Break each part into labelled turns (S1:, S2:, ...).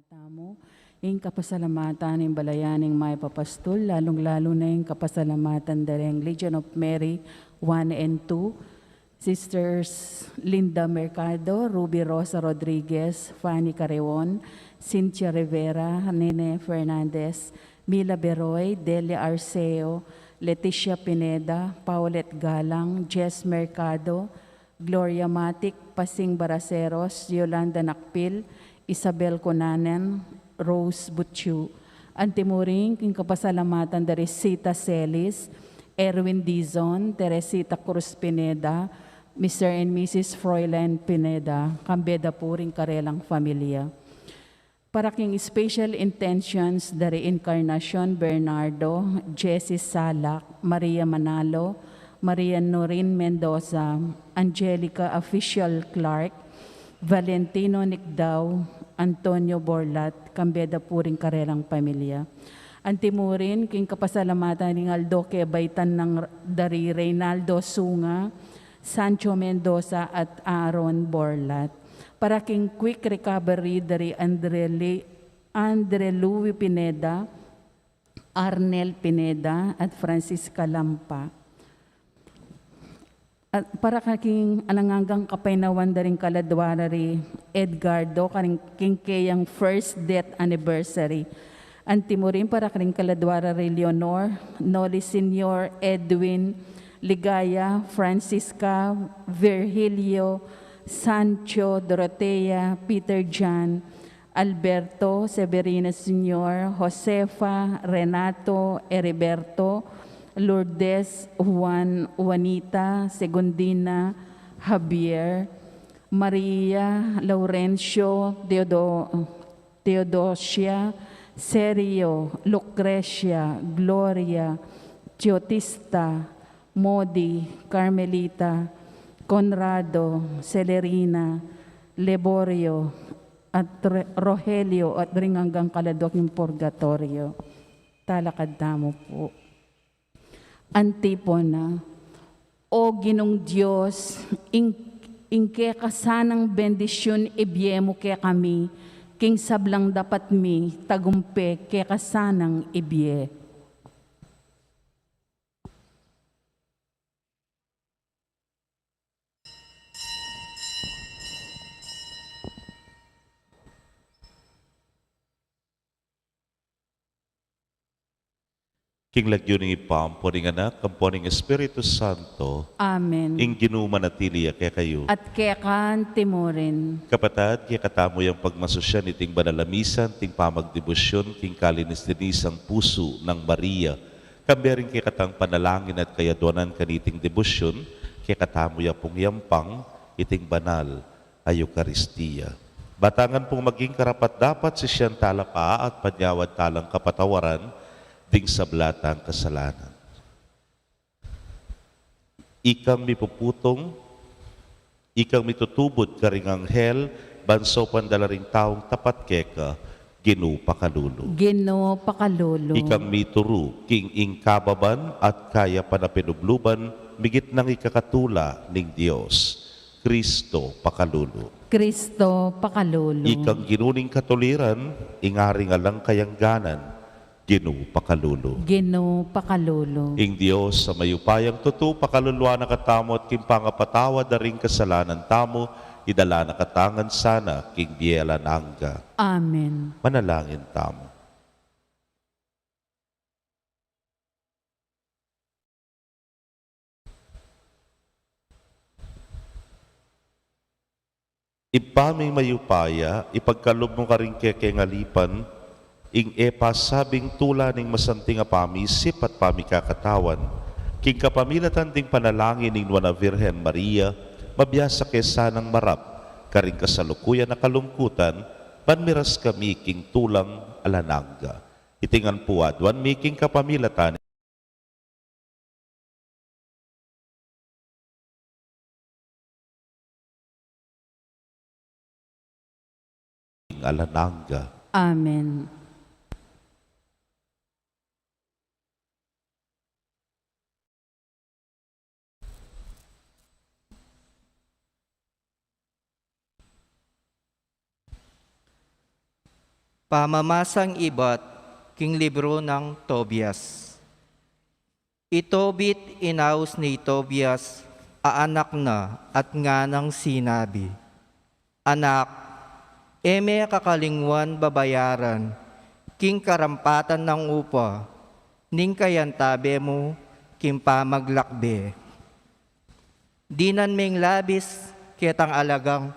S1: tamo, yung kapasalamatan ng balayaning may papastol, lalong-lalo na yung kapasalamatan dareng Legion of Mary 1 and 2, Sisters Linda Mercado, Ruby Rosa Rodriguez, Fanny Carreon, Cynthia Rivera, Nene Fernandez, Mila Beroy, Delia Arceo, Leticia Pineda, Paulette Galang, Jess Mercado, Gloria Matic, Pasing Baraceros, Yolanda Nakpil, Isabel Conanen, Rose Butchu, Antimuring, king kapasalamatan dari Sita Celis, Erwin Dizon, Teresita Cruz Pineda, Mr. and Mrs. Froilan Pineda, Kambeda Puring Karelang Familia. Para king special intentions dari Encarnacion Bernardo, Jessie Salak, Maria Manalo, Maria Norin Mendoza, Angelica Official Clark, Valentino Nicdao, Antonio Borlat, Kambeda Puring Karelang Pamilya. Antimurin, king kapasalamatan ni Aldo Kebaitan ng dari Reynaldo Sunga, Sancho Mendoza at Aaron Borlat. Para king quick recovery dari Andre Louis Pineda, Arnel Pineda at Francisca Lampa. At para kaking alangangang kapainawan daring kaladwarari Edgardo karing kayang first death anniversary. Antimurin para karing kaladwarari Leonor, Noli Senior, Edwin, Ligaya, Francisca, Virgilio, Sancho, Dorotea, Peter John, Alberto, Severina Senior, Josefa, Renato, Heriberto, Lourdes, Juanita, Segundina, Javier, Maria, Laurencio, Teodosia, Sergio, Lucrecia, Gloria, Giotista, Modi, Carmelita, Conrado, Celerina, Leborio, at Rogelio at ring hanggang kaladok yung purgatorio. Talakad mo po. Antipona, O Ginong Diyos, ingke kasanang bendisyon ibyemo ke kami, king sablang dapat mi, tagumpe ke kasanang ibye.
S2: King lagyo ng ipam, poring anak, kamponing Espiritu Santo,
S1: Amen.
S2: ing ginumanatili kaya kayo.
S1: At kekan timurin.
S2: Kapatad, kaya katamo yung pagmasusyan iting banalamisan, ting pamagdebosyon, king kalinis-dinisang puso ng Maria. Kambering kaya katang panalangin at kayaduanan kaniting debosyon, kaya katamo yung pungyampang iting banal ay Eucharistia. Batangan pong maging karapat-dapat si siyang talapa at panyawad talang kapatawaran, ding sablatang kasalanan. Ikang mipuputong, ikang mitutubod karing anghel, banso pandalaring taong tapat keka, Ginu pakalulu.
S1: Gino pakalulu.
S2: Ikang mituru, king ingkababan at kaya panapinubluban, migit ng ikakatula ning Diyos, Kristo pakalulu.
S1: Kristo pakalulu.
S2: Ikang ginuning katuliran, ingaring alang kayangganan, Ginu pakalulu.
S1: Gino pakalulu.
S2: Ing Diyos sa mayupayang tutu, pakaluluwa na katamo at kimpangapatawa daring kasalanan tamo, idala na katangan sana, king biela nangga.
S1: Amen.
S2: Manalangin tamo. Ipaming mayupaya, ipagkalob mo ka rin kekengalipan, ing sabing tula ning masanting apami, sipat pami kakatawan, king kapamilatan ding panalangin ning Nuana Virgen Maria, mabiyasa kesanang marap, karing kasalukuyan na kalungkutan, panmiras kami king tulang alanangga. Itingan puad, wan miking kapamilatan, alanangga.
S1: Amen.
S3: Pamamasang ibat, king libro ng Tobias. Itobit inaus ni Tobias, aanak na at nga ng sinabi, Anak, eme kakalingwan babayaran, king karampatan ng upa, ning kayantabe mo, king pamaglakbe. Dinan ming labis, kitang alagang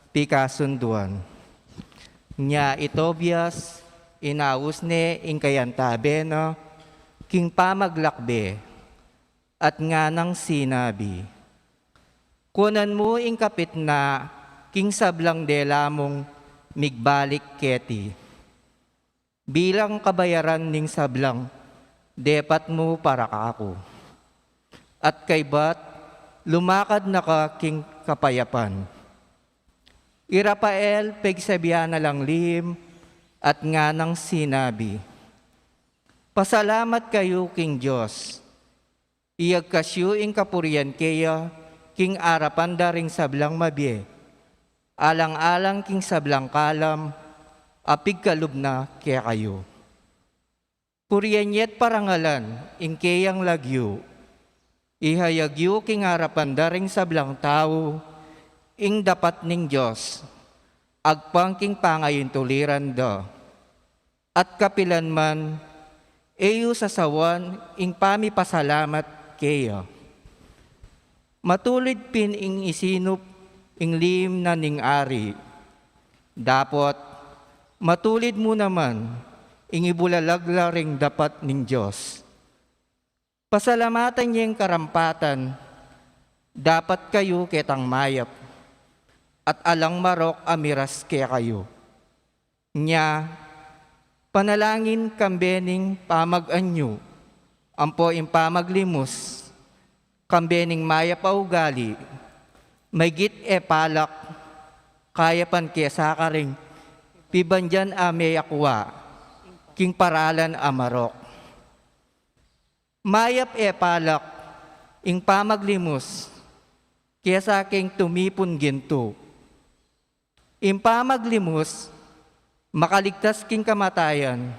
S3: pikasunduan. Nya Tobias, inaus ne ing kayantabe na, king pamaglakbe, at nga ng sinabi, Kunan mo ing kapit na, king sablang dela mong migbalik keti. Bilang kabayaran ning sablang, depat mo para kako. At kaybat, lumakad na ka king kapayapan. Irapael, pegsabihan na lang lihim, at nga ng sinabi, Pasalamat kayo, King Diyos. Iyag kasyo ing kapurian kaya, king arapan daring sablang mabye. Alang-alang king sablang kalam, apig kalub na kaya kayo. Purian yet parangalan, ing kayang lagyo. Ihayagyo king arapan daring sablang tao, ing dapat ning Diyos. Agpang king pangayin tuliran da. At kapilan man, eyo sasawan, ing pamipasalamat kaya. Matulid pin ing isinup, ing lim na ning ari. Dapot, matulid mo naman, ing ibulalagla ring dapat ning Diyos. Pasalamatan niyang karampatan, dapat kayo ketang mayap, at alang marok amiras kaya kayo. Nya, panalangin kambening pamag-anyo, ampo ing pamaglimos, kambening maya paugali, may git palak, kaya pan kesa ka ring, pibandyan ame akwa, king paralan amarok. Mayap palak, ing pamaglimos, kesa king tumipon ginto. Ing pamaglimos, makaligtas king kamatayan,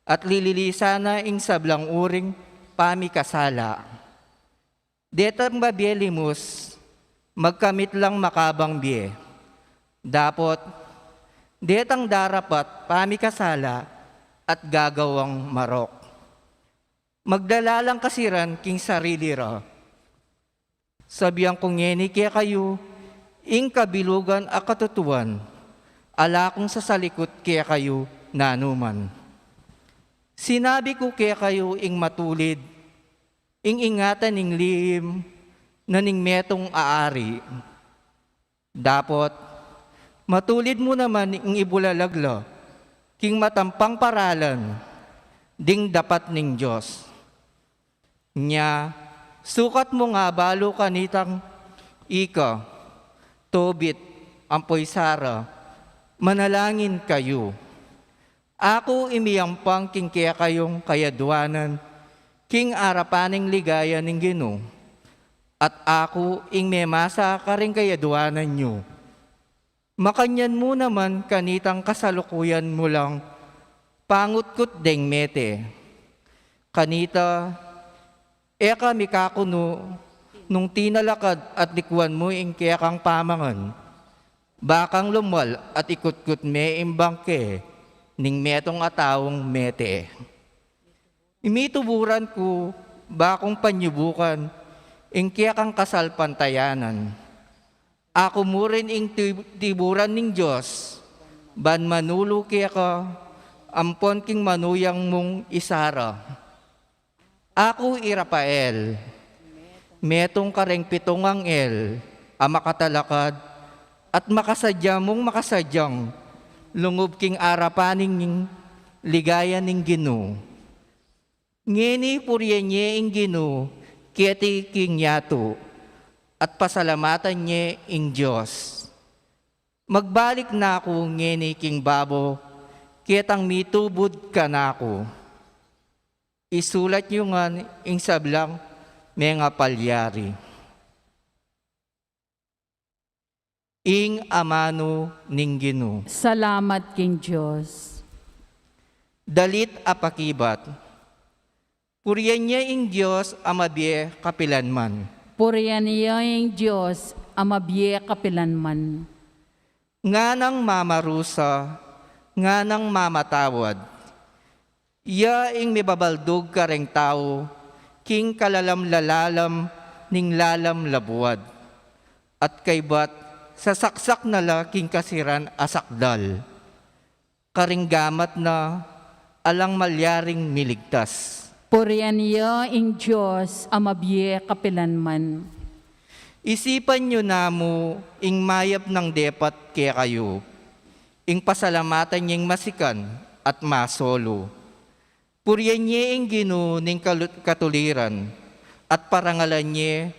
S3: at lililisana ing sablang uring pamikasala. Detang babyelimos, magkamit lang makabang biye. Dapot, detang darapat pamikasala at gagawang marok. Magdalalang kasiran king sarili ra. Sabiang kong ngeni kaya kayo, ing kabilugan a katutuan, ala kong sa salikot kaya kayo nanuman. Sinabi ko kaya kayo ing matulid, ing ingatan ning lihim, na ning metong aari. Dapot, matulid mo naman ing ibulalagla, king matampang paralan, ding dapat ning Diyos. Nya, sukat mo nga balo kanitang ika, Tobit, ampoy Sara, manalangin kayo. Ako imiyampang king kaya kayong kayadwanan, king arapaning ligaya ning Ginoo. At ako ing memasa ka rin kayadwanan nyo. Makanyan mo naman kanitang kasalukuyan mo lang, pangutkot deng mete. Kanita, eka mikakuno, nung tinalakad at likuan mo ing kaya kang pamangan, bakang lumal at ikutkut me imbangke, ning metong atawong mete. Imituburan ko, bakong panyubukan, ing kaya kang kasal pantayanan. Ako mo rin ing tiburan ning Diyos, ban manulo kaya ka, ampon king manuyang mong isara. Ako Irapael, metong kareng pitong angel, makatalakad, at makasadya mong makasadyang, lungob king arapaning ligaya ning Ginoo. Ngeni puryan niya ing Ginoo, kiti king yato, at pasalamatan niya ing Diyos. Magbalik na ako ngeni king babo, kitang mitubod ka na ako. Isulat niyo nga ing sablang mga palyari. Ing amano ning Ginoo.
S1: Salamat, King Diyos.
S3: dalit apakibat. Puriyan niya ing Diyos amabiye kapilanman.
S1: Puriyan niya ang Diyos, amabiye kapilanman.
S3: Nga nang mamarusa, nga nang mamatawad. Iya ing mibabaldog kareng tao, king kalalam-lalalam ning lalam labuad. At kaybat, sasaksak na la king kasiran asakdal. Karinggamat na, alang malyaring miligtas.
S1: Puriyan niya ang Diyos, amabiye kapilanman.
S3: Isipan nyo na mo, ing mayap ng depat kaya kayo, ing pasalamatan niyang masikan at masolo. Puriyan niya ing gino ning katuliran, at parangalan niya,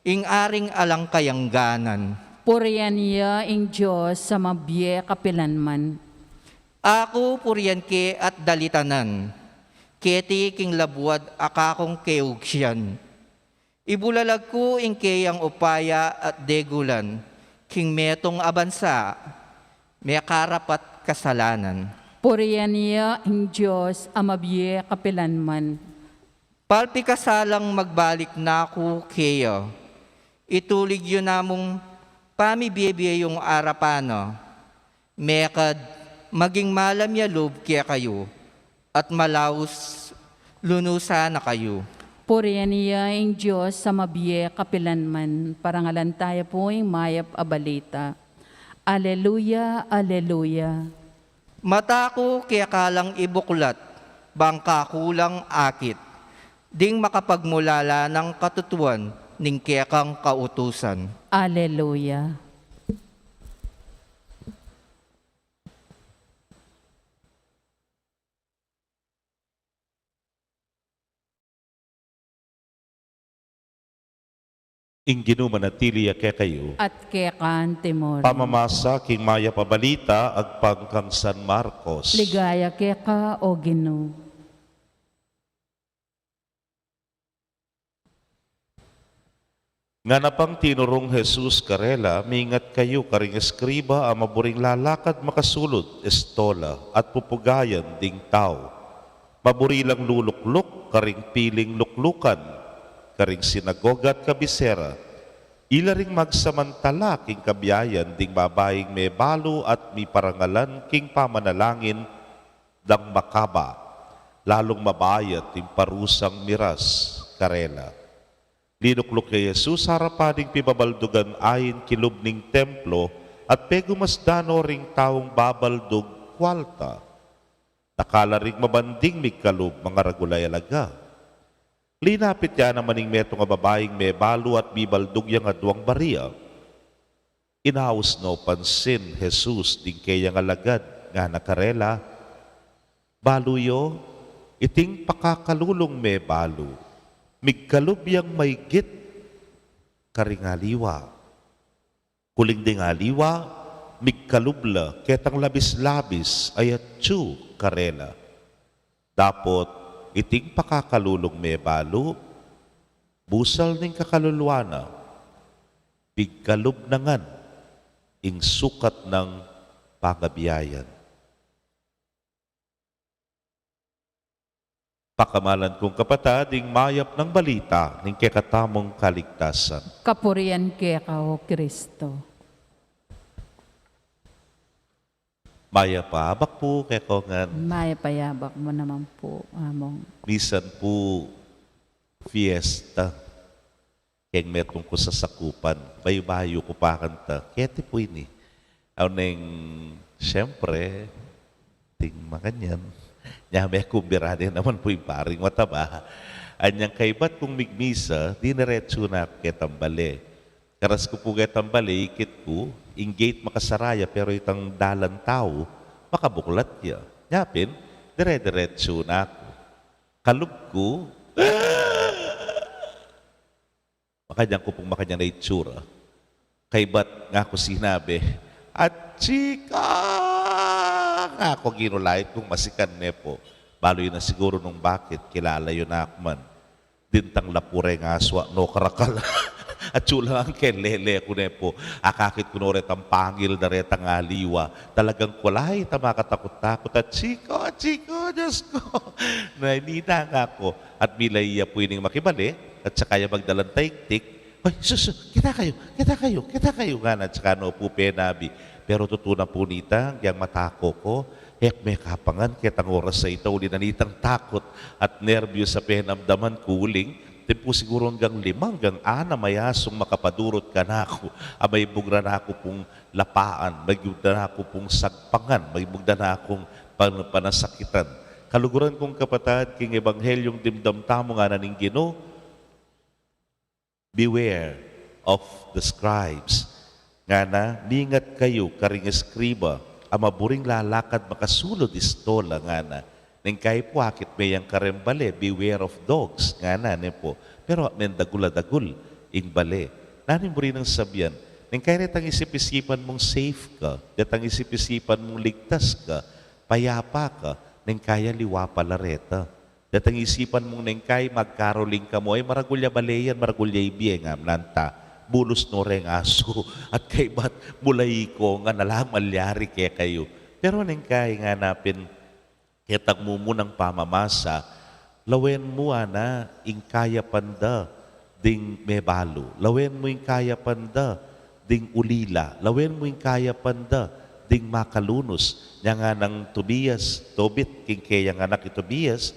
S3: ing aring alang kayangganan.
S1: Puriyan niya ang Diyos, amabiye kapilanman.
S3: Ako puriyan ke at dalitanan, keti king labuad akakong keugsiyan. Ibulalag ko ing keyang upaya at degulan, king metong abansa, may karapat kasalanan.
S1: Puriyan niya ang Diyos, amabiye kapilanman.
S3: Palpi kasalang magbalik na ako keya, itulig yun namong pamibibiya yung arapano, mekad maging malam ya loob kaya kayo, at malaos lunusa na kayo.
S1: Puriyan niya ang Diyos, amabiye kapilanman. Parangalan tayo po ang mayap abalita. Aleluya, aleluya.
S3: Mata ko kaya kalang ibuklat, bangka kulang akit, ding makapagmulala ng katutuan, ning kaya kang kautusan.
S1: Aleluya.
S2: Ing ginumanatili kay kayo.
S1: At kekan timor.
S2: Pamamasa king maya pabalita agpang kang San Marcos.
S1: Ligaya keka o Ginoo.
S2: Nga napang tinurong Jesus karela, mingat kayo karing eskriba ang maburing lalakad makasulod, estola, at pupugayan ding tao. Maburilang lulukluk, karing piling luklukan, karing sinagoga at kabisera. Ila ring magsamantala king kabiyayan ding babaeng may balo at may parangalan king pamanalangin dang makaba, lalong mabayat ting parusang miras, karela. Linuklok kay Jesus harapaning pibabaldugan ayin kilub ning templo at pegumasdano ring taong babaldog kwalta. Nakala ring mabanding migkalub mga ragulay alaga. Linapit ya naman ning meto nga babaeng may balo at bibaldog yang adwang bariya. Inaus no pansin Jesus ding kayang alagad nga nakarela. Baluyo, iting pakakalulong may balo. Migkalub yang maygit karingaliwa. Kuling ding aliwa, migkalubla ketang labis-labis ayat tsu karela. Dapot iting pakakalulong may balo, busal ning kakalulwana, bigkalub nangan, ing sukat ng pagabiyayan. Pakamalan kong kapatid, ing mayap ng balita, ning kekatamong kaligtasan.
S1: Kapurian keka o Kristo.
S2: Maya pa, abak po kay Kongan.
S1: Maya payabak mo naman po, among.
S2: Misan po fiesta. Keng metong ko sa sakupan. Bayo-bayo ko pa kanta. Kete po ini. Aw neng, siyempre, ting makanyan. Nyame kumbira din naman po yung paring mataba. Anyang kaibat kong migmisa, di naretso na kay tambale. Karas ko po kay tambale, ikit ko, ing gate makasaraya, pero itang dalan tao, makabuklat niya. Nyapin, dire-diretso na ako. Kalub ko, makanyang ko pong makanyang na itsura. Kaibat nga ko sinabi, at chika! Nga ako ginulait kung masikan nepo. Balo yun na siguro nung bakit kilala yun na ako man. Dintang lapure nga aswa no karakal. At chula ang kelele ko na po. Akakit ko ret ang pangil na ret ang aliwa. Talagang kulay, tamakatakot-takot. At chiko, Diyos ko. Nainita nga ako. At milay po ining makibali. At saka yung magdalang taiktik. Ay, sus, kita kayo. Nga na, at saka no po penabi. Pero tutunan po nita, yung matako ko, may kapangan, kitang oras sa ito, uli nanitang takot at nervyos sa penamdaman kuling, din po siguro hanggang 5, hanggang 6, mayasong makapadurot ka na ako. May bugra na ako pong lapaan, may bugra na ako pong sagpangan, may bugra na akong panasakitan. Kaluguran kong kapatid, king ebanghelyong dimdamtamo nga na ning Ginoo, beware of the scribes. Nga na, ningat kayo, karing eskriba, ang maburing lalakad makasulod istola nga na. Neng kayo po, akit may ang karembale, beware of dogs, nga na, po. Pero may dagula-dagul, ing bale. Nanin mo rin ang sabihan, neng kayo netang isip-isipan mong safe ka, netang isip-isipan mong ligtas ka, payapa ka, neng kaya liwa pala reta. Netang isipan mong neng kaya magkaroling ka mo, ay maragulya baleyan, maragulya ibiyeng, amlanta. Bulos no reng aso at kay ba't mulay ko nga nalang malyari kaya kayo. Pero neng kay nga napin kitag mo munang pamamasa, lawen mo ana ing kaya panda ding mebalo. Lawen mo ing kaya panda ding ulila. Lawen mo ing kaya panda ding makalunos. Nya nga ng Tobit, king kaya nga anak Tobias,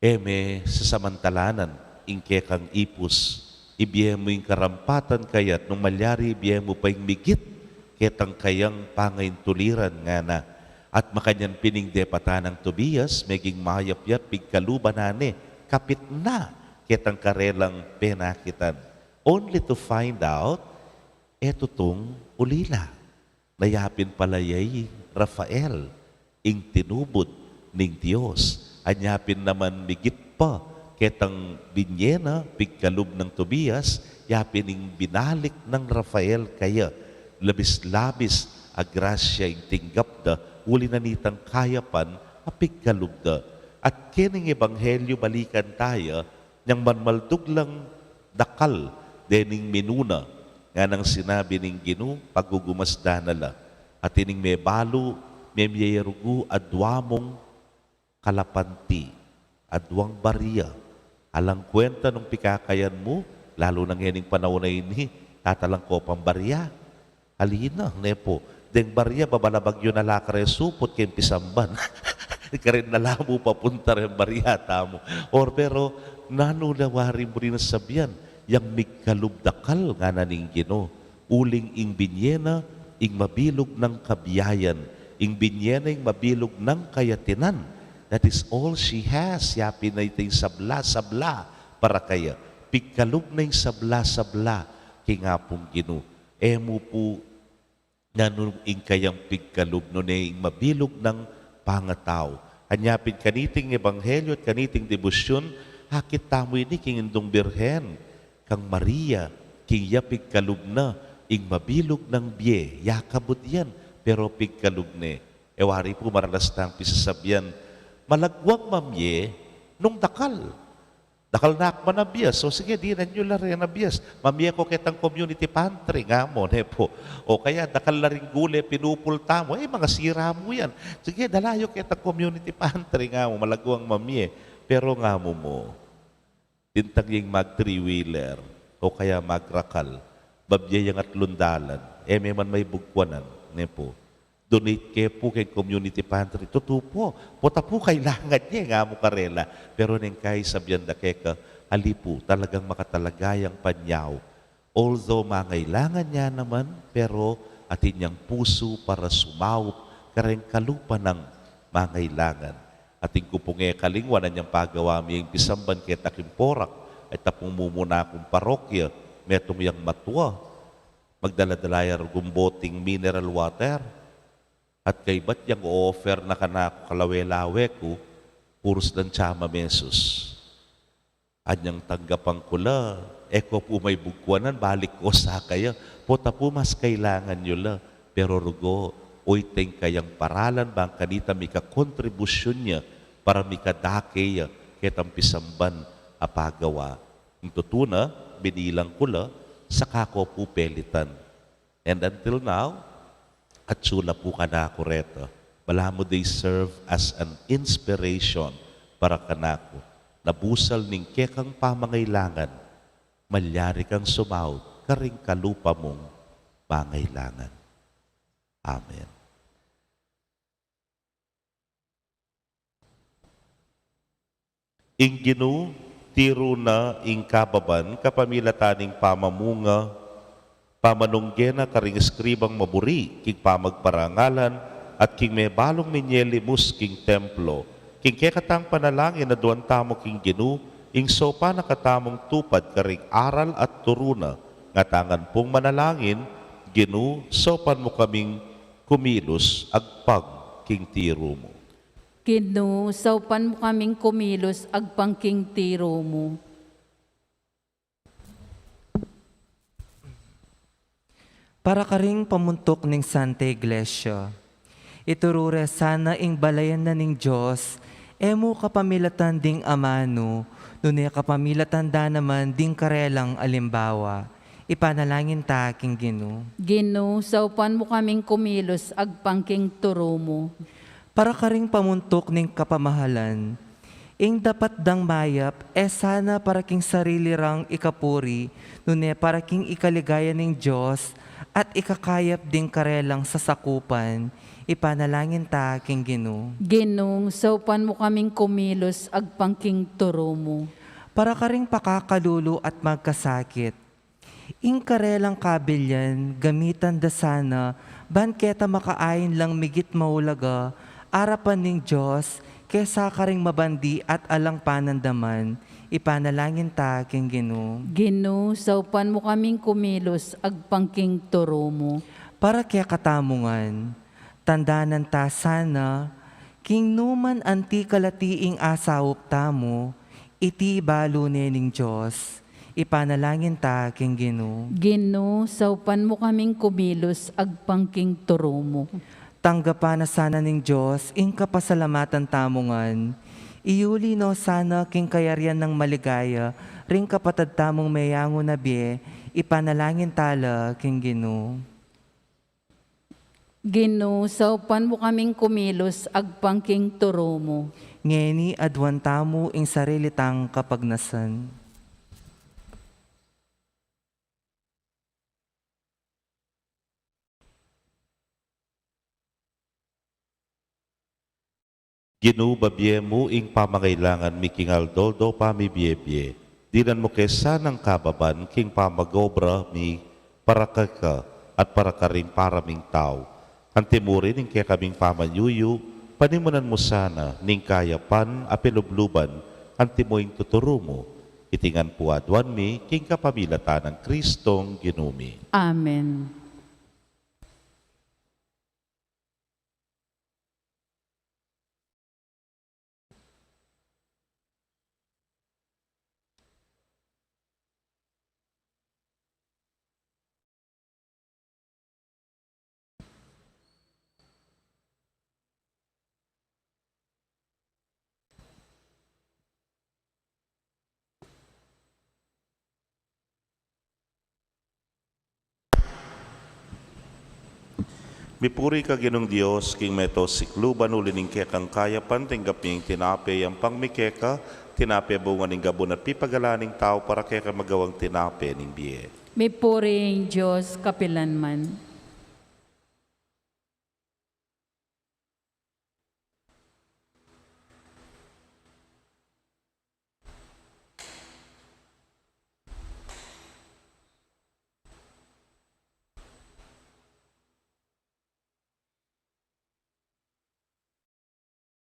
S2: may sasamantalanan ing kaya kang ipus. Ibiye mo yung karampatan kaya't nung malyari, ibiye mo pa yung migit ketang kayang pangayin tuliran nga na. At makanyan pining depata ng Tobias, meging mayap-yap, pigkalubanane, kapit na ketang karelang penakitan. Only to find out, eto tong ulila. Nayapin palayay Rafael, ing tinubod ning Diyos. Anyapin naman migit pa, ketang binyena, pigkalub ng Tobias, yapining binalik ng Rafael kaya, labis-labis, agrasya ing tinggap da, uli na nitang kayapan, apigkalub da. At kining ebanghelyo balikan tayo, niyang manmaldug lang dakal, dening minuna, nga nang sinabi ning Ginoo, pagugumasda nala. At ining may balo, may miyarugu, adwamong kalapanti, adwang bariya, alang kwenta nung pikakayan mo, lalo nang yaning panahon na ini, tatalang ko pang barya. Alina, nepo. Deng barya, babalabag yun na lakare supot kayong pisamban. Karin na lamo papunta rin barya, tamo. Or pero, nanulawari mo rin na sabihan, yang migkalubdakal nga na ning Ginoo. Uling ing binyena, ing mabilog ng kabiyayan. Ing binyena, ing mabilog ng kayatinan. That is all she has. Yapin na ito yung sabla-sabla para kaya. Pigkalog na yung sabla-sabla kay nga pong Ginoo. Emo po nanuing kayang pigkalog no na yung mabilog ng pangataw. Anyapin kaniting ebanghelyo at kaniting debosyon, hakit tamo ini king indong birhen, kang Maria, king ya pigkalog na, ing mabilog ng biye, yakabot yan, pero pigkalog na. Ewari po maralas tang pisasabyan, malagwang mamye nung dakal. Dakal na akman na biyas. So sige, di na nyo rin na biyas. Mamye ko kitang community pantry nga mo, nepo. O kaya dakal na rin gule, pinupulta mo. Mga sira mo yan. Sige, dalayo kitang community pantry nga mo, malagwang mamye. Pero nga mo, tintang yung mag three-wheeler o kaya magrakal, babyayang at lundalan, may man may bugwanan, nepo. Donate kayo po kay community pantry. Totoo po. Puta po kailangan niya nga mo karela. Pero neng kay sabyan da keka, alipo, talagang makatalagayang panyaw. Although mangailangan niya naman, pero atin niyang puso para sumawop kareng kalupa ng mangailangan. Ating kupunge kalingwan niyang pagawa miyang pisamban kay takimporak ay tapong mumuna akong parokya, metong yang matwa, magdala-dalayar gumboting mineral water, at kay ba't yung offer na kanako kalawe-lawe ko, puros ng tsama mesos. Anyang tanggapang kula, eko po may bugwanan, balik ko sa kaya, pota po mas kailangan nyo la, pero rugo, oy teng kayang paralan bang kanita mika kontribusyon niya para mika dakey ketang pisamban apagawa. Ang tutuna, binilang kula, saka ko pupelitan. And until now, at sula po ka na ako reto. Bala mo they serve as an inspiration para kanako. Nabusal ning kekang pamangailangan, malyari kang sumawd, karing kalupa mong pangailangan. Amen. Ing Ginu, tiro na ing kababan, kapamilataning pamamunga, pamanunggena karing eskribang maburi, king pamagparangalan, at king may balong minyelimus king templo, king kekatang panalangin na duwan tamo king Ginu, ing sopa nakatamong tupad karing aral at turuna, nga tangan pong manalangin, Ginu, sopan mo kaming kumilos, agpag king tiro mo.
S1: Gino, saupan mo kaming kumilos, agpangking tiro mo.
S3: Para karing pamuntok ning Santa Iglesia, iturure sana ing balayan na ning Diyos, emo kapamilatan ding amano, nune kapamilatan da naman ding karelang alimbawa, ipanalangin ta king Gino.
S1: Gino, saupan mo kaming kumilos, agpangking turo mo.
S3: Para karing pamuntok ning kapamahalan, ing dapat dang mayap, sana para king sarili rang ikapuri, nune para king ikaligaya ning Diyos, at ikakayap ding karelang sasakupan, ipanalangin ta king Gino.
S1: Gino, saupan mo kaming kumilos, agpangking turo mo.
S3: Para karing pakakalulu at magkasakit, ing karelang kabilyan, gamitan da sana, banketa makaayin lang migit maulaga, arapan ning Diyos, kesa karing mabandi at alang panandaman, ipanalangin ta king Gino.
S1: Gino, saupan mo kaming kumilos, agpangking turo mo.
S3: Para kaya katamungan, tandanan ta sana, king numan anti kalatiing asawop tamo, iti balo ning Diyos, ipanalangin ta king Gino.
S1: Gino, saupan mo kaming kumilos, agpangking turo mo.
S3: Tanggapan na sana ning Diyos, ing kapasalamatan tamungan, iuli no sana king kayaryan ng maligaya, ring kapatad tamong mayango na biye, ipanalangin tala king Gino.
S1: Gino, saupan mo kaming kumilos, agpangking turo mo.
S3: Ngeni adwan tamo ing sarili tang kapagnasan.
S2: Ginubabye mo ing pamangailangan mikingal doldo pamibiyebye. Dinan mo kesa ng kababan king pamagobra mi parakaka at parakaring paraming tao. Antimurin ning kaya kaming pamanyuyu, panimunan mo sana ning kayapan apilubluban, antimoing tuturo mo. Itingan po adwan mi king kapamilatan ng Kristong Ginumi.
S1: Amen.
S2: Mipuri ka ginong Diyos, king meto sikluban ulining kekang kayapan, tinggap niyang tinape ang pangmikeka, tinape bunga ning gabon at pipagalaning tao para keka magawang tinape ning biye.
S1: May puring Diyos, kapilanman.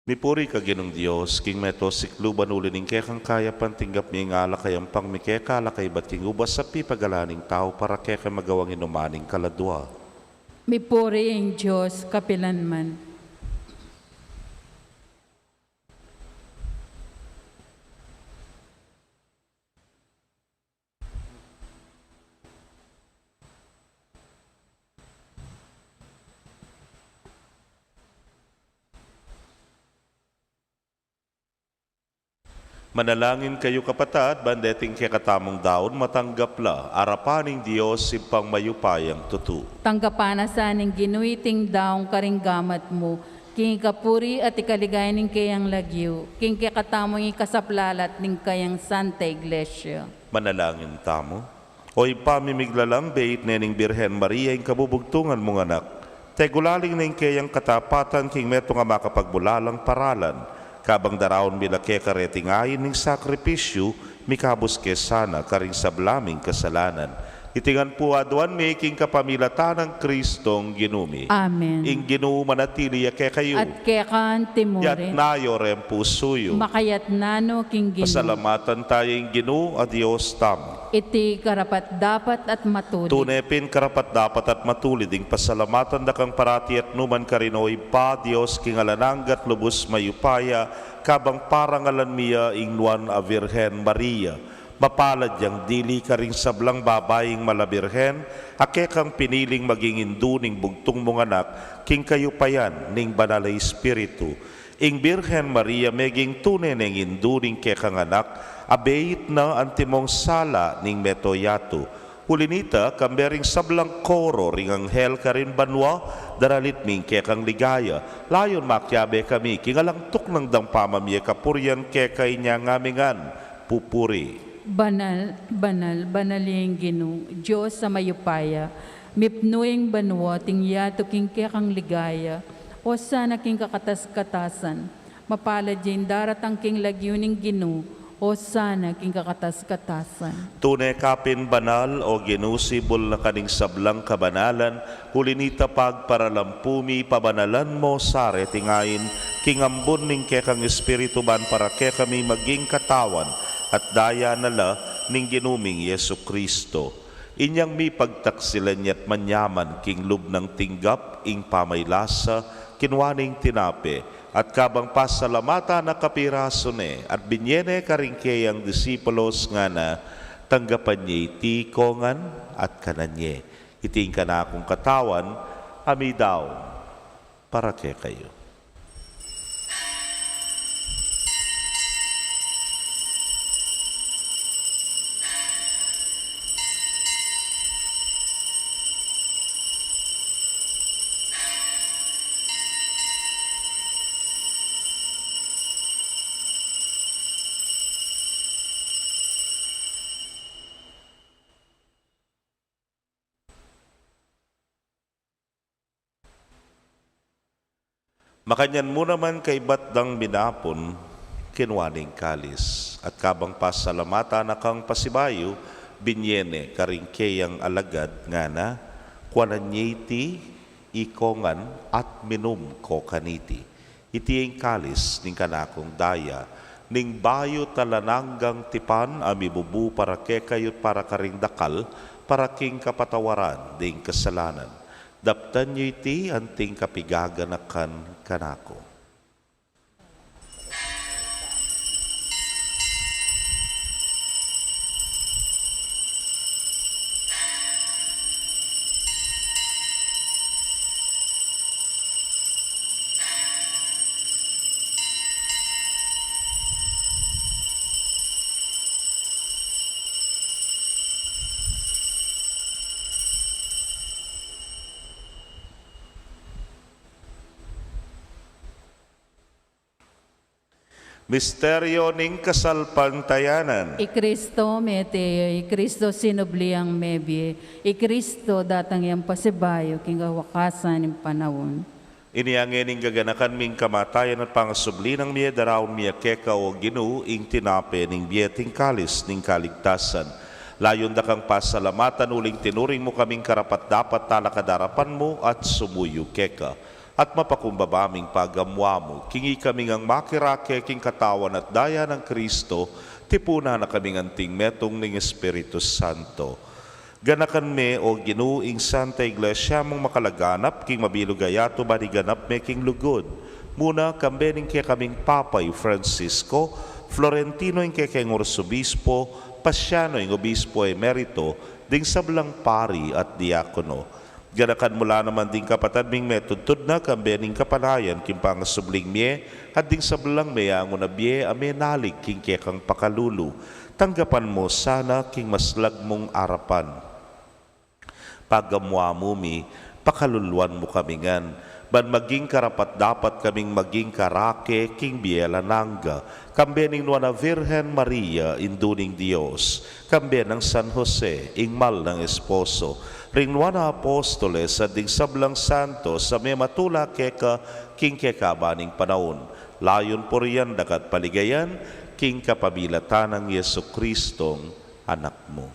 S2: Mipuri ka ginong Diyos, king meto sikluban ulining kekang kayapan, tinggap niyang alakay ang pangmikeka, alakay bating ubas sa pipagalaning tao para keka magawang inumaning kaladwa.
S1: May puring Diyos, kapilanman.
S2: Manalangin kayo kapatad, bandeting kay katamong daon, matanggapla, arapaning Diyos, simpang mayupayang tutu.
S1: Tanggapana sa aning ginuiting daong karinggamat mo, king kapuri at ikaligay ning kayang lagyo, king katamong ikasaplalat ning kayang Santa Iglesia.
S2: Manalangin tamo. Oy pamimiglalang beit nening Birhen Maria, ing kabubugtungan mong anak, tegulaling ning kayang katapatan, king meto nga makapagbulalang paralan, kabang darawon milake karetingayin ning sakripisyo, mikabos kesana karing sablaming kasalanan. Itingan po aduan making kapamilatan ng Kristong ginumi.
S1: Amen.
S2: Ing Ginoo manatili kay kayo.
S1: At kekan
S2: Yat
S1: timurin,
S2: nayo rem pusuyo.
S1: makayat nano king Ginoo.
S2: Pasalamatan tayo ing Ginoo a Dios tamo.
S1: Iti karapat dapat at matulid.
S2: Tunepin karapat dapat at matulid ing pasalamatan da kang parati at numan karinoy pa Dios king alananggat lubos mayupaya kabang parangalan miya ing nuan a Virhen Maria. Mapalad yang dili karing sablang babaying malabirhen, ake kang piniling maging induning bugtong mong anak, king kayo payan ning banal na Espiritu. Ing Birhen Maria meging tunay ning induning ke kang anak, abeit na antimong sala ning metoyato. Ulinita, kambering sablang koro ring anghel karin banwa, daralit ming ke kang ligaya. Layon makyabe kami, kingalang tuknang dang pamamye kapuryan ke kay niya ngamingan, pupuri.
S1: Banal, banal, banaling Ginoo, Diyos sa mayupaya, mipnuing banwa, tingyato king kekang ligaya, o sana king kakatas-katasan, mapalad din daratang king lagyuning Ginoo, o sana king kakatas-katasan.
S2: Tunay kapin banal o ginusibol na kaning sablang kabanalan, hulinita pagparalampumi pabanalan mo sare tingayin, kingambon ning kekang Espiritu ban para ke kami maging katawan, at daya nala ning ginuming Yesu Kristo. Inyang mi pagtaksilan niya't manyaman king lub ng tinggap ing pamaylasa, kinwaning tinape, at kabang pasalamata na kapiraso ne, at binyene karingke ang disipulos nga na, tanggapan niya iti kongan at kananye. Iting ka na akong katawan, ami daw, para ke kayo. Makanyan mo naman kay batdang binapon, kinwaning kalis, at kabang pasalamata na kang pasibayo, binyene karingkeyang alagad nga na, kwananyeti, ikongan, at minum ko kaniti. Itiing kalis ning kanakong daya, ning bayo talananggang tipan, amibubu para kekayot para karing dakal, para king kapatawaran ding kasalanan. Daptan niyo iti anting kapigaganakan kanako. Misteryo ning kasalpantayanan.
S1: I-Kristo meteo, I-Kristo sinubliang mebie, I-Kristo datang yang pasibayo, kingawakasan ng panahon.
S2: Iniangin ning gaganakan ming kamatayan at pangasubli ng miya daraon miya keka o Ginoo ing tinape ning bieting kalis ning kaligtasan. Layon da kang pasalamatan uling tinuring mo kaming karapat dapat talakadarapan mo at sumuyo keka. At mapakumbabaming pagamwa mo, kingi kaming ang makirake king katawan at daya ng Kristo, tipuna na kaming anting metong ning Espiritu Santo. Ganakan me o ginuing Santa Iglesia mong makalaganap, king mabilugayato baniganap me king lugod. Muna kambening kaya kaming Papay Francisco, Florentino ing kaya keng Orsobispo, Pasiano ing Obispo Emerito, ding sablang pari at diakono. Ganakan mula naman din kapatad ming metudtod na kambening kapanayan king pangasubling mie, at ding sablang mayango na bie ame nalig king kekang pakalulu. Tanggapan mo sana king maslag mong arapan. Pagamwa mo mi, pakaluluan mo kami ngan. Ban maging karapat dapat kaming maging karake king biela nangga. Kambening nuana Virgen Maria, induning Dios. Kambe ng San Jose, ingmal ng esposo. Ring nuana apostoles at ding sablang santo sa may matula keka king kekabaning panahon. Layon po riyan dagat paligayan, king kapabilatan ng Yesu Kristong anak mo.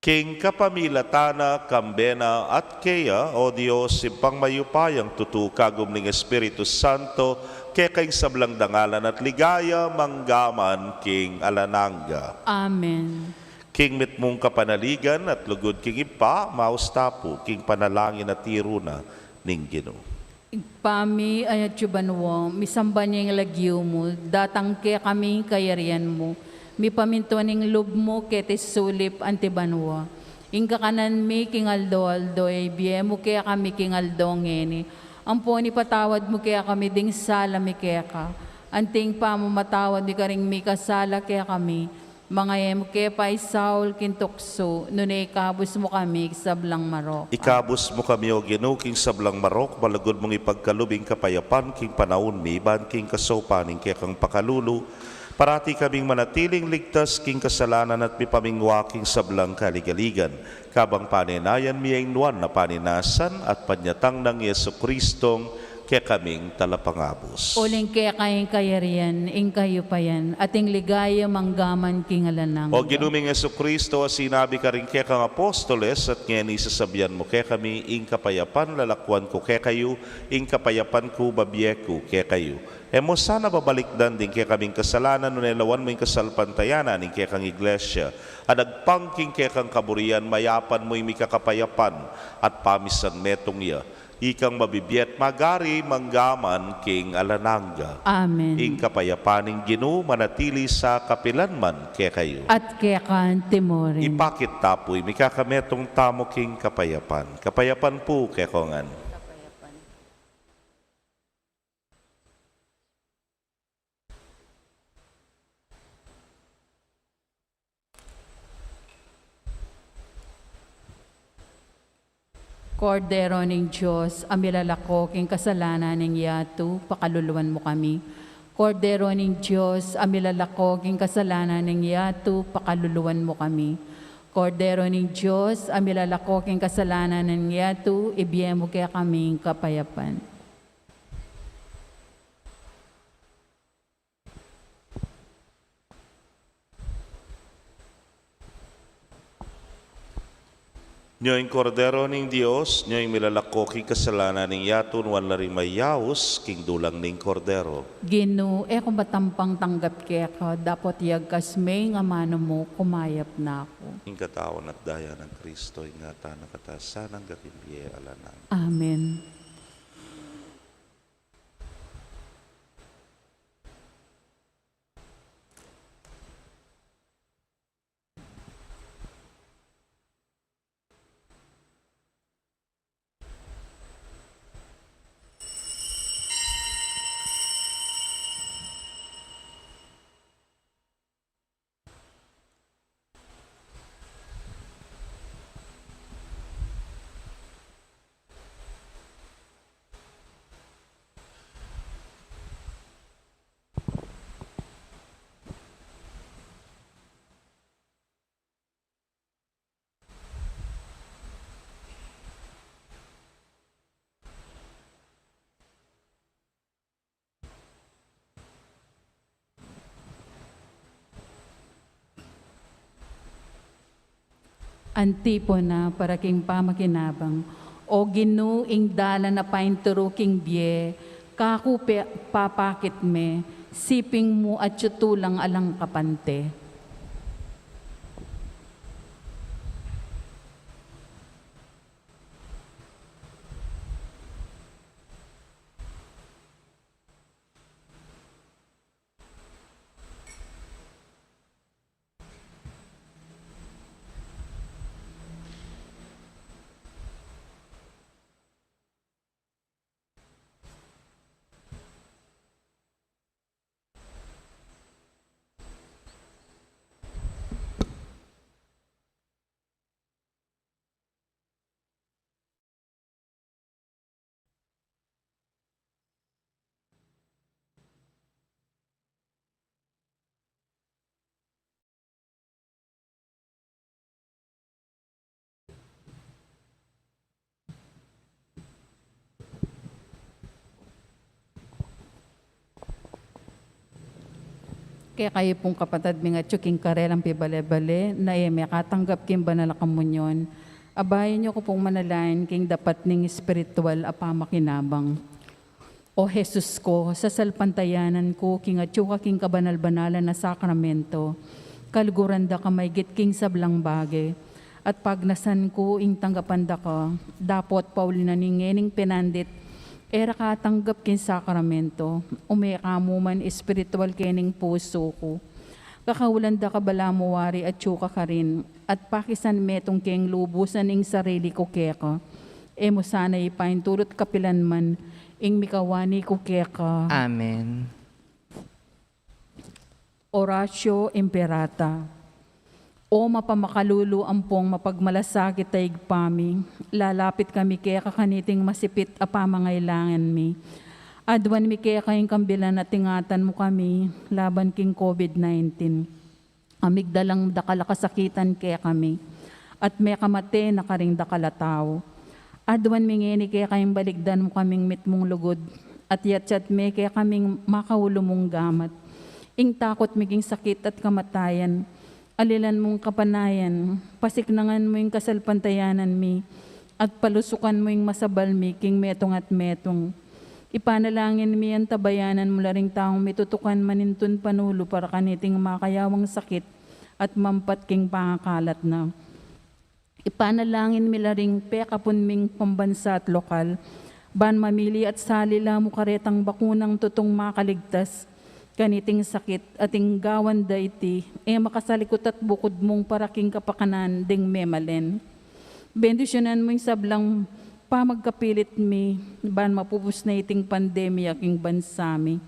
S2: King kapamilatana, kambena at kaya, O Diyos, simpang mayupayang tutukagom ng Espiritu Santo, kaya sablang dangalan at ligaya, manggaman, King Alananga.
S1: Amen.
S2: King mitmong kapanaligan at lugod king ipa, maustapo, king panalangin at tiruna, ning Ginoo.
S1: Igpami ayat yubanwo, misamba niya yung lagyo mo, datang ke kami kayarian mo, mi pamintuan ng lub mo kete sulip antibanwa. Inka kanan mi kingaldo-aldo, biye mo kaya kami kingaldo ngeni. Ampo ni patawad mo kaya kami ding sala mi kaya ka. Anting pa mo matawad mi karing mi kasala kaya kami. Mga em kaya pa Saul kintokso, nunay ikabos mo kami sablang marok.
S2: Ikabos mo kami o Ginoo king sablang marok, malagod mong ipagkalubing kapayapan king panahon mi, ban king kasopaning kaya kang pakalulu. Parati kaming manatiling ligtas king kasalanan at mipamingwa king sablang kaligaligan. Kabang paninayan miyang nuan na paninasan at panyatang ng Yesu Kristong kaya kaming talapangabos.
S1: Uling kaya kayong kayarian, ing kayo pa yan, ating ligaya manggaman king alanang.
S2: O ginuming Yesu Kristo, sinabi ka rin kaya kang apostoles at ngayon isasabihan mo kaya kami, ing kapayapan lalakwan ko kaya kayo, ing kapayapan ko babiye ko kaya kayo. Mo sana babalikdan din kaya kaming kasalanan, nunelawan mo yung kasalpantayanan, ing kaya kang iglesia, at nagpangking kaya kang kaburian, mayapan mo yung mikakapayapan, at pamisan metong iya. Ikang mabibiyat magari manggaman king alananga.
S1: Amen.
S2: Ing kapayapaning Ginoo manatili sa kapilanman kaya kayo.
S1: At kaya kan timorin.
S2: Ipakit tapoy mikakametong tamo king kapayapan. Kapayapan po kaya kongan.
S1: Kordero ning Diyos, amilalako king kasalanan ning yatu, pakaluluwan mo kami. Kordero ning Diyos, amilalako king kasalanan ning yatu, pakaluluwan mo kami. Kordero ning Diyos, amilalako king kasalanan ning yatu, ibiye mo kaya kaming kapayapan.
S2: Nyo'y kordero ning Dios, nyo'y milalako king kasalanan ning yatun, wan rin mayawos king dulang ning kordero.
S1: Gino, kung batampang tanggap kaya ka, dapat yagkas may nga mano mo, kumayap na ako.
S2: Ing katawan at daya ng Kristo, ingatan na katasan ang gakimbiye alanang.
S1: Amen. Antipona para king pamakinabang, o ginuing dala na painturo king bie, kaku papakit me, siping mo at yutulang alang kapante. Kaya kayo pong kapatid mga tsuking karelang pibale-bale na may katanggap king banal na komunyon. Abayan niyo ko pong manalain king dapat ning spiritual apamakinabang. O Jesus ko, sa salpantayanan ko king atsuka king kabanal-banalan na sakramento, kaluguran da ka may king sablang bagay. At pagnasan ko ing tanggapan da ka, dapot paulina ningening penandit, era katanggap kin sakramento, umekamu man espiritual kening puso ko. Kakaulan da kabala mo wari at tsuka ka rin, at pakisan metong keng lubusan ing sarili ko keka. Emo sana ipain turot kapilan man, ing mikawani ko keka.
S3: Amen.
S1: Oratio Imperata. O mapamakalulu ampong mapagmalasakit taig pami, lalapit kami kaya kakaniting masipit a pamangailangan mi. Adwan mi kaya kayong kambilan at tingatan mo kami, laban king COVID-19. Amigdalang dakalakasakitan kaya kami, at may kamate na karing dakalataw. Adwan mi ngeni kaya kayong baligdan mo kaming mitmong lugod, at yatsat me kaya kaming makahulumong gamat. Ing takot miging sakit at kamatayan, alilan mong kapanayan, pasiknangan mo yung kasalpantayanan mi, at palusukan mo yung masabal mi, king metong at metong. Ipanalangin mi ang tabayanan mo laring taong mitutukan manintun panulo para kaniting makayawang sakit at mampat king pangakalat na. Ipanalangin mi laring pekapun ming pambansa at lokal, ban mamili at salila mo karetang bakunang tutong makaligtas, kaniting sakit ating gawan daiti, makasalikot at bukod mong paraking kapakanan ding memalen. Bendisyonan mo yung sablang pamagkapilit mi, ban mapupus na iting pandemya king bansami.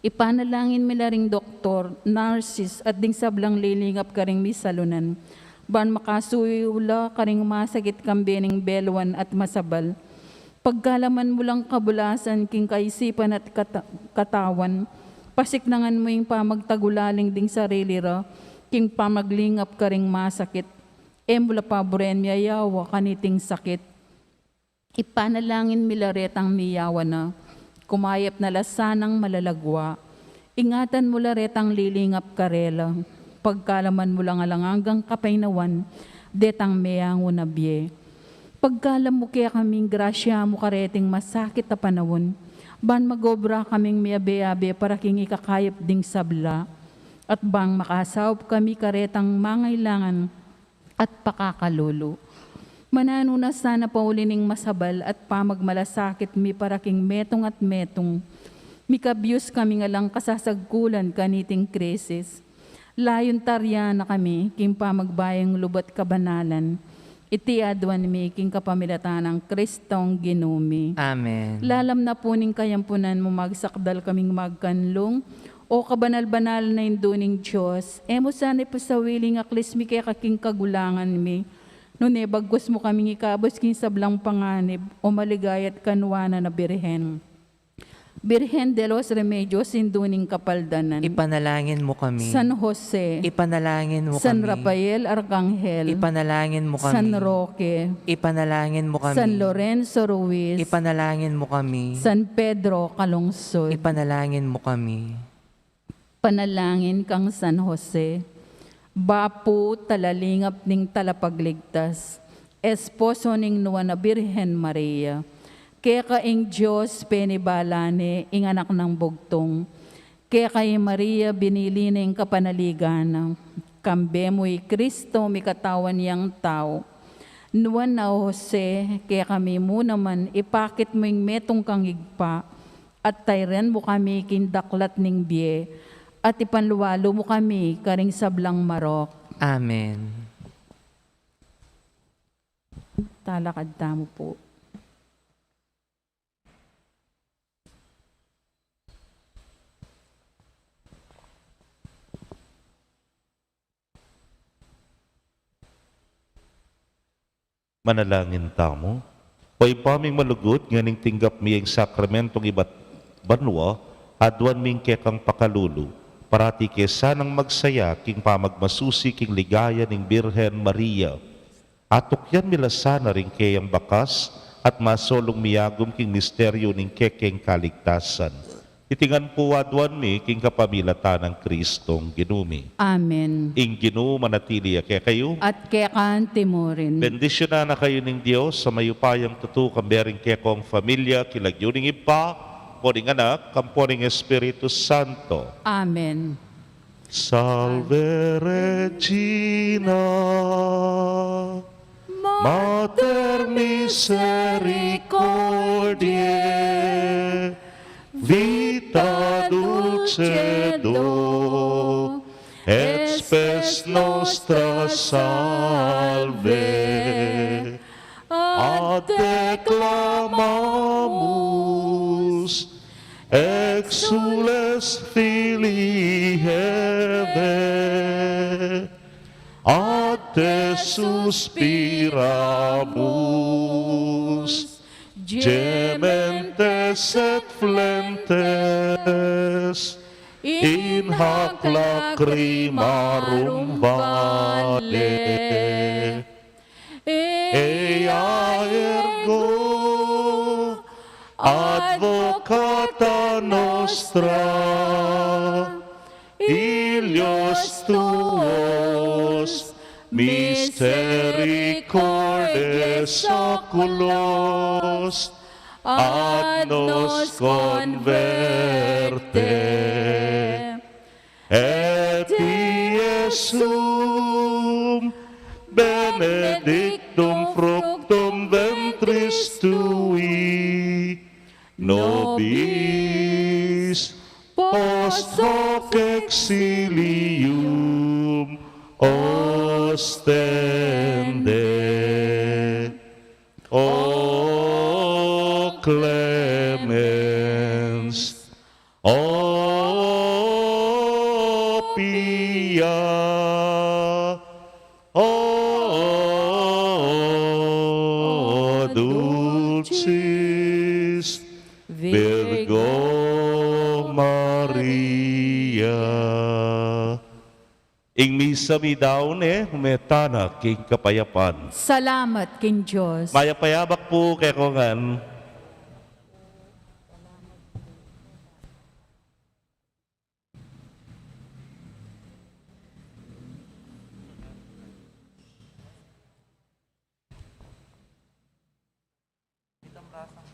S1: Ipanalangin mi laring doktor, nurses at ding sablang lilingap karing mi salunan, ban makasuyula karing masagit kambening belwan at masabal. Pagkalaman mo lang kabulasan king kaisipan at katawan, pasiknangan mo yung pamagtagulaling ding sarili ra, king pamaglingap ka ring masakit, mula paboren miyayawa kaniting sakit. Ipanalangin milaretang miyawa na, kumayap na lasanang malalagwa, ingatan mo laretang lilingap karela, pagkalaman mo lang alangang kapainawan, detang meyango na biye. Pagkalam mo kaya kaming grasya mo kareting masakit na panahon, ban magobra kaming miyabe-abe para king ikakayap ding sabla, at bang makasawp kami karetang mangailangan at pakakalulu. Manano na sana paulining masabal at pamagmalasakit mi para king metong at metong, mikabyus kami nga lang kasasagkulan kaniting krisis. Layon tarya na kami, king pamagbayang lubat kabanalan, iti adwan mi king kapamilatan ng Kristong ginumi.
S3: Amen.
S1: Lalam na po ning kayampunan mo magsakdal kaming magkanlong, o kabanal-banal na induning Diyos, mo sana po sa wiling aklis mi kaya kaking kagulangan mi, nune bagos mo kaming ikabos king sablang panganib, o maligayat kanwana na birhen. Birhen de los Remedios, induning kapaldanan.
S3: Ipanalangin mo kami.
S1: San Jose,
S3: Ipanalangin mo
S1: San
S3: kami.
S1: Rafael Arcangel,
S3: Ipanalangin mo kami.
S1: San Roque,
S3: Ipanalangin mo kami.
S1: San Lorenzo Ruiz,
S3: Ipanalangin mo kami.
S1: San Pedro Calungsod,
S3: Ipanalangin mo kami.
S1: panalangin kang San Jose, bapu talalingap ning talapagligtas, esposo ning nuwa na Birhen Maria, kaya kaing Diyos penibalane ing anak ng bugtong, kaya kay Maria binili ning kapanaligan, kambe mo'y Kristo mikatawan yang tao, nuwan na Jose, kaya kami mo naman ipakit mo yung metong kang igpa, at tayren mo kami kindaklat ning biye, at ipanluwalo mo kami karing sablang marok.
S3: Amen.
S1: Talakad tamo po.
S2: Manalangin tamo, pay paming malugod, nganing tinggap miyang sakramentong iba't banwa, adwan ming kekang pakalulu, parati kesanang magsaya, king pamagmasusi, king ligaya ning Birhen Maria. Atukyan milasana rin kayang bakas, at masolong miyagom king misteryo ning kekeng kaligtasan. Itingan po wadwan mi, king kapamilatan ng Kristong ginumi.
S1: Amen.
S2: Ing ginu manatili kaya kayo.
S1: At kekan timorin.
S2: Bendisyonan na kayo ng Diyos sa mayupayang tutu kambering kaya kong familia, kilagyuning ipa, poning anak, kamponing Espiritu Santo.
S1: Amen.
S2: Salve Regina, Mater Misericordiae, vita dulcedo, et spes nostra salve, ad declamamus, exules filii Heve, ad te suspiramus, gementes et flentes, in hac lacrimarum vale. Ea ergo, advocata nostra, ilios tuos, misericordes oculos, ad nos converte. Et Iesum benedictum fructum ventris tui, nobis post hoc exilium ostende. O clemens, o pia, o dulcis Virgo Maria. Ing misa mi daw metana king kapayapan.
S1: Salamat king Diyos.
S2: Mayapayabak po kay kongan.